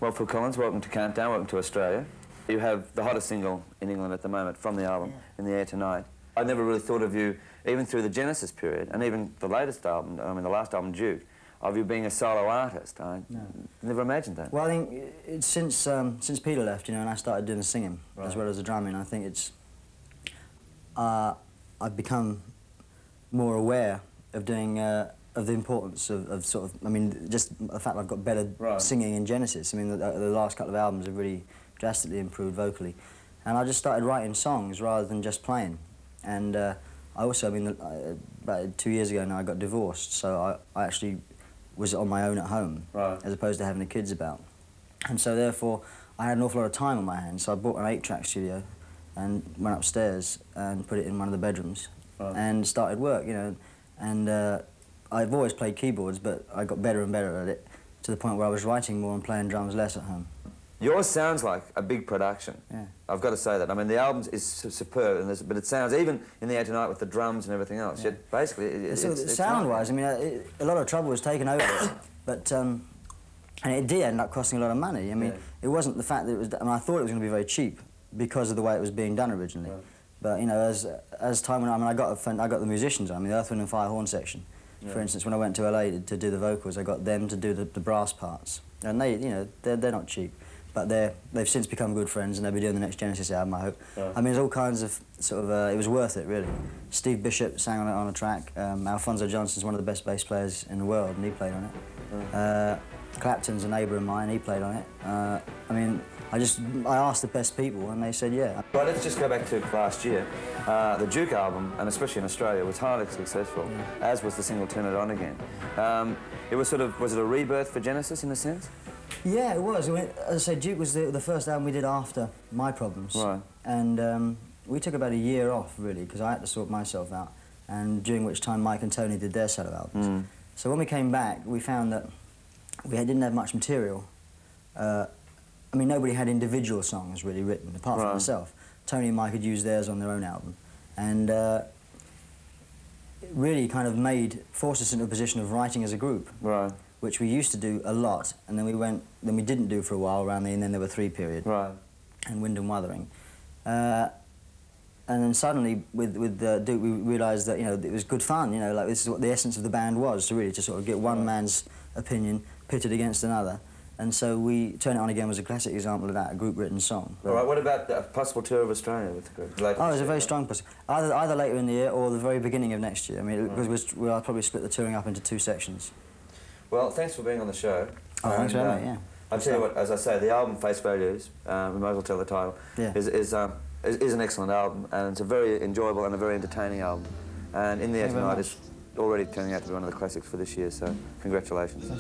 Well, Phil Collins, welcome to Countdown, welcome to Australia. You have the hottest single in England at the moment from the album, In the Air Tonight. I never really thought of you, even through the Genesis period, and even the latest album, I mean the last album, Duke, of you being a solo artist. I never imagined that. Well, I think it's since Peter left, you know, and I started doing the singing as well as the drumming, I think it's... I've become more aware of doing... of the importance of sort of, I mean, just the fact that I've got better singing in Genesis. I mean, the last couple of albums have really drastically improved vocally. And I just started writing songs rather than just playing. And I also, I mean, about 2 years ago now, I got divorced, so I actually was on my own at home, as opposed to having the kids about. And so, therefore, I had an awful lot of time on my hands, so I bought an 8-track studio and went upstairs and put it in one of the bedrooms and started work, you know. And I've always played keyboards, but I got better and better at it, to the point where I was writing more and playing drums less at home. Yours sounds like a big production. Yeah. I've got to say that. I mean, the album is superb, but it sounds, even In the Air Tonight with the drums and everything else, yet basically it's sound-wise, I mean, a lot of trouble was taken over it, but, and it did end up costing a lot of money. I mean, it wasn't the fact that it was, I mean, I thought it was going to be very cheap because of the way it was being done originally. But, you know, as time went on, I mean, I got the musicians on, I mean, the Earth, Wind and Fire horn section. For instance, when I went to LA to do the vocals, I got them to do the brass parts. And they, you know, they're not cheap, but they've since become good friends, and they'll be doing the next Genesis album, I hope. I mean, there's all kinds of sort of, it was worth it, really. Steve Bishop sang on it on a track. Alfonso Johnson's one of the best bass players in the world, and he played on it. Clapton's a neighbour of mine, he played on it. I mean, I asked the best people, and they said yeah. Well, let's just go back to last year. The Duke album, and especially in Australia, was highly successful, as was the single Turn It On Again. It was sort of, was it a rebirth for Genesis, in a sense? Yeah, it was. I mean, as I said, Duke was the first album we did after My Problems. And we took about a year off, really, because I had to sort myself out, and during which time Mike and Tony did their solo albums. So when we came back, we found that we didn't have much material. I mean, nobody had individual songs really written, apart from myself. Tony and Mike had used theirs on their own album. And it really kind of forced us into a position of writing as a group. Which we used to do a lot, and then we didn't do for a while around and then there were 3 period. And Wind and Wuthering. And then suddenly, with Duke, we realised that, you know, it was good fun, you know, like this is what the essence of the band was, to sort of get one man's opinion pitted against another. And so Turn It On Again was a classic example of that, a group-written song. All right, what about a possible tour of Australia with the group? Oh, there's a very strong possibility. Either later in the year or the very beginning of next year. I mean, because we'll probably split the touring up into 2 sections. Well, thanks for being on the show. Oh, thanks for having me, yeah. I'll tell you what, as I say, the album Face Values, we might as well tell the title, is an excellent album, and it's a very enjoyable and a very entertaining album. And In the Air Tonight is already turning out to be one of the classics for this year, so congratulations.